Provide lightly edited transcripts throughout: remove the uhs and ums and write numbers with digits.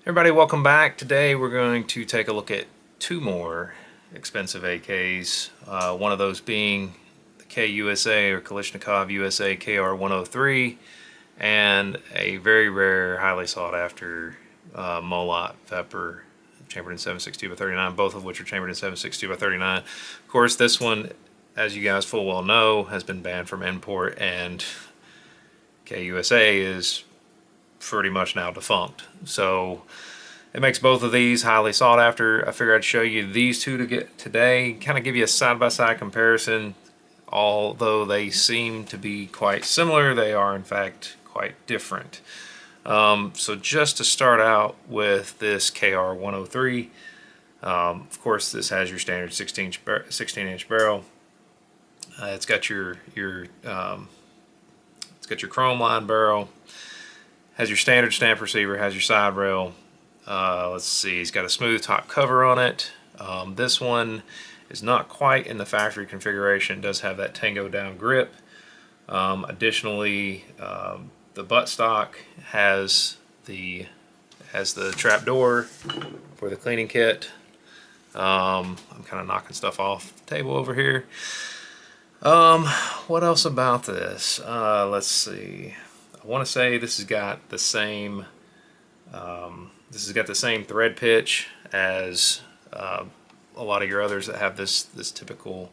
Everybody, welcome back. Today we're going to take a look at two more expensive AKs. One of those being the KUSA or Kalashnikov USA KR103, and a very rare, highly sought after Molot Vepr chambered in 7.62x39, both of which are chambered in 7.62x39. Of course, this one, as you guys full well know, has been banned from import, and KUSA is pretty much now defunct. So it makes both of these highly sought after. I figured I'd show you these two to get today, kind of give you a side-by-side comparison. Although they seem to be quite similar, they are in fact quite different. So just to start out with this KR103, of course this has your standard 16-inch barrel. It's got your chrome line barrel. Has your standard stamp receiver, has your side rail. Let's see, it's got a smooth top cover on it. This one is not quite in the factory configuration. It does have that tango down grip. Additionally, the buttstock has the trap door for the cleaning kit. I'm kind of knocking stuff off the table over here. What else about this? Let's see. I want to say this has got the same thread pitch as a lot of your others that have this typical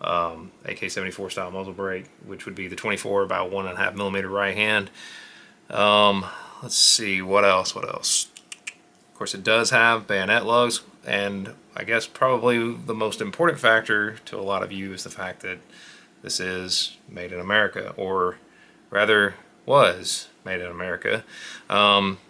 AK-74 style muzzle brake, which would be the 24 by 1.5 millimeter right hand. Let's see, what else? Of course, it does have bayonet lugs, and I guess probably the most important factor to a lot of you is the fact that this is made in America, or rather was made in America.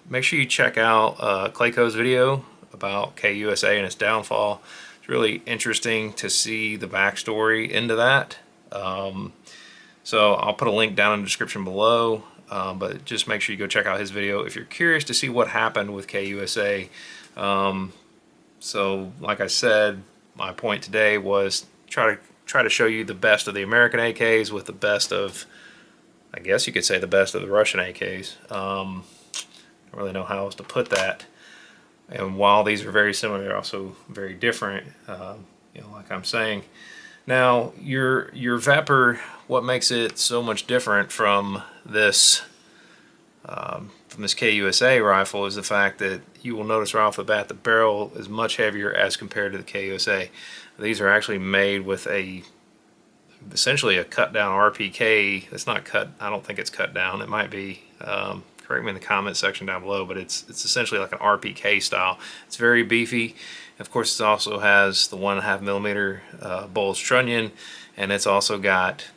Make sure you check out Clayco's video about KUSA and its downfall. It's really interesting to see the backstory into that. So I'll put a link down in the description below, but just make sure you go check out his video if you're curious to see what happened with KUSA. So like I said, my point today was try to show you the best of the American AKs with the best of, I guess you could say, the best of the Russian AKs. Don't really know how else to put that. And while these are very similar, they're also very different, like I'm saying. Now, your Vepr, what makes it so much different from this KUSA rifle is the fact that you will notice right off the bat the barrel is much heavier as compared to the KUSA. These are actually made with essentially a cut down RPK. It's not cut, I don't think it's cut down, it might be. Correct me in the comment section down below, but it's essentially like an RPK style. It's very beefy. Of course, it also has the 1.5 millimeter bulged trunnion, and it's also got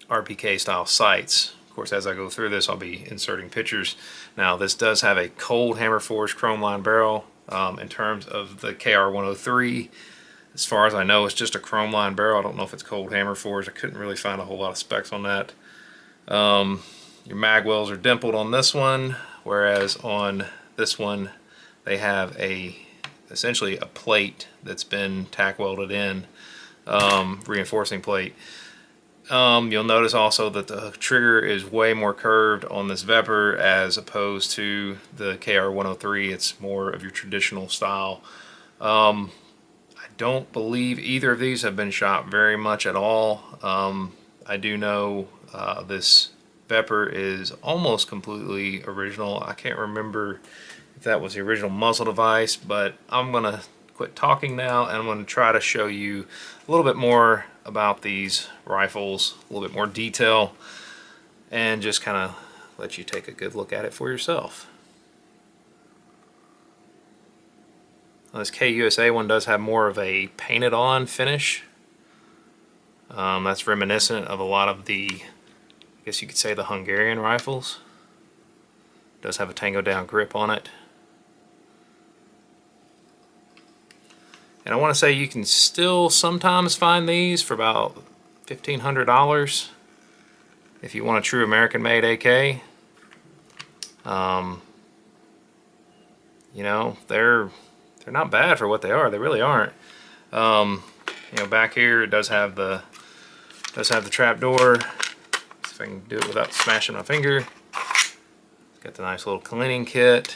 RPK style sights. Of course, as I go through this, I'll be inserting pictures. Now, this does have a cold hammer forged chrome line barrel. In terms of the KR103, as far as I know, it's just a chrome line barrel. I don't know if it's cold hammer forged. I couldn't really find a whole lot of specs on that. Your mag wells are dimpled on this one, whereas on this one they have essentially a plate that's been tack welded in, reinforcing plate. You'll notice also that the trigger is way more curved on this Vepr as opposed to the KR103. It's more of your traditional style. I don't believe either of these have been shot very much at all. I do know this Vepr is almost completely original. I can't remember if that was the original muzzle device, but I'm gonna quit talking now and I'm gonna try to show you a little bit more about these rifles, a little bit more detail, and just kind of let you take a good look at it for yourself. Now, this KUSA one does have more of a painted on finish. That's reminiscent of a lot of the, I guess you could say, the Hungarian rifles. It does have a tango down grip on it. And I want to say you can still sometimes find these for about $1,500 if you want a true American made AK. You know, they're not bad for what they are. They really aren't. You know, back here it does have the trap door. If I can do it without smashing my finger. It's got the nice little cleaning kit.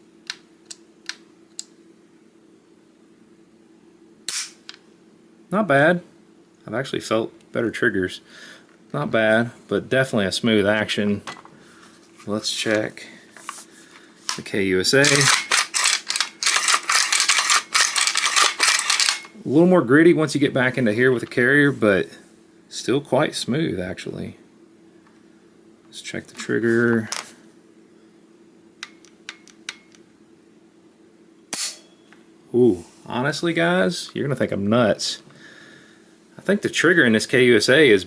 not bad. I've actually felt better triggers. Not bad, but definitely a smooth action. Let's check the KUSA. A little more gritty once you get back into here with the carrier, but still quite smooth actually. Let's check the trigger. Ooh, honestly guys, you're gonna think I'm nuts. I think the trigger in this KUSA is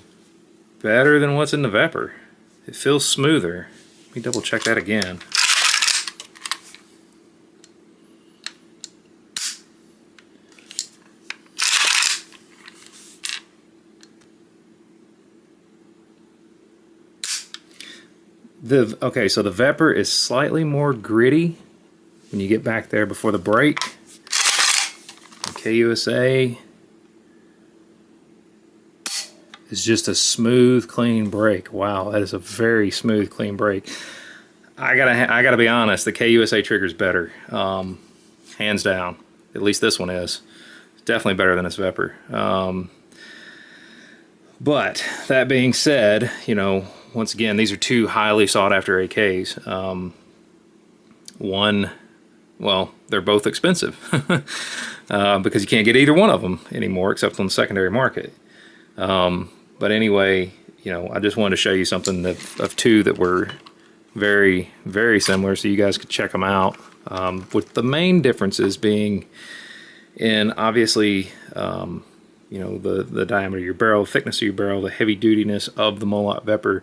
better than what's in the Vepr. It feels smoother. Let me double check that again. Okay, so the Vepr is slightly more gritty when you get back there before the break. The KUSA is just a smooth, clean break. Wow, that is a very smooth, clean break. I gotta be honest, the KUSA trigger is better, hands down. At least this one is. It's definitely better than this Vepr. But that being said, you know, once again, these are two highly sought after AKs. One, well, they're both expensive because you can't get either one of them anymore except on the secondary market. But anyway, you know, I just wanted to show you something of two that were very, very similar so you guys could check them out. With the main differences being in obviously, you know, the diameter of your barrel, thickness of your barrel, the heavy dutiness of the Molot Vepr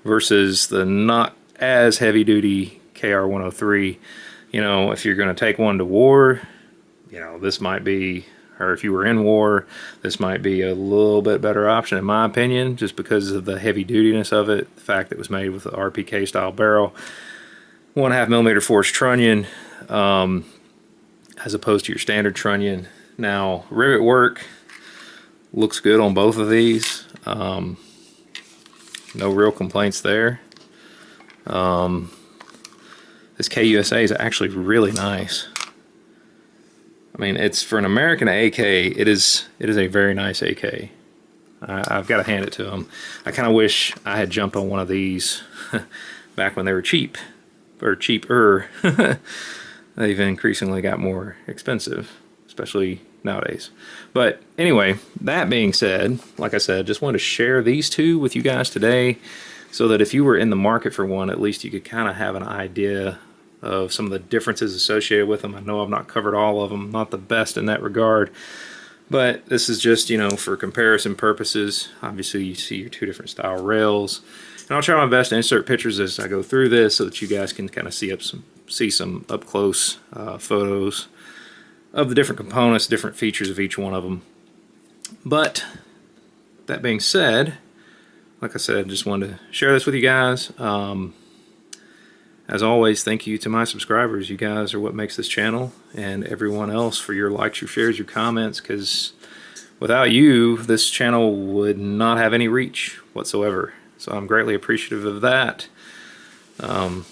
versus the not as heavy duty KR103. You know, if you're going to take one to war, you know, this might be, or if you were in war, this might be a little bit better option in my opinion, just because of the heavy dutiness of it, the fact that it was made with an RPK style barrel, 1.5mm forged trunnion, as opposed to your standard trunnion. Now, rivet work looks good on both of these. No real complaints there. This KUSA is actually really nice. I mean, it's for an American AK. It is a very nice AK. I've got to hand it to them. I kind of wish I had jumped on one of these back when they were cheap, or cheaper. They've increasingly got more expensive, especially nowadays. But anyway, that being said, like I said, just wanted to share these two with you guys today so that if you were in the market for one, at least you could kind of have an idea of some of the differences associated with them. I know I've not covered all of them, not the best in that regard, but this is just, you know, for comparison purposes. Obviously you see your two different style rails, and I'll try my best to insert pictures as I go through this so that you guys can kind of see some up close photos of the different components, different features of each one of them. But that being said, like I said, just wanted to share this with you guys. As always, thank you to my subscribers. You guys are what makes this channel, and everyone else for your likes, your shares, your comments, because without you, this channel would not have any reach whatsoever. So I'm greatly appreciative of that,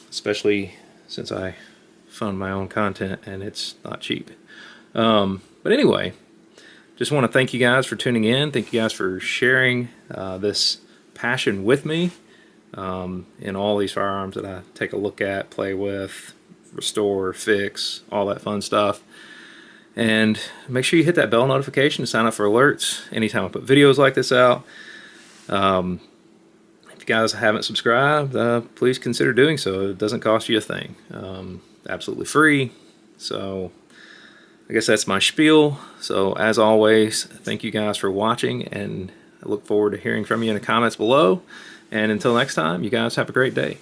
especially since I fund my own content and it's not cheap. But anyway, just want to thank you guys for tuning in. Thank you guys for sharing this passion with me in all these firearms that I take a look at, play with, restore, fix, all that fun stuff. And make sure you hit that bell notification to sign up for alerts anytime I put videos like this out. If you guys haven't subscribed, please consider doing so. It doesn't cost you a thing. Absolutely free. So I guess that's my spiel. So as always, thank you guys for watching, and I look forward to hearing from you in the comments below. And until next time, you guys have a great day.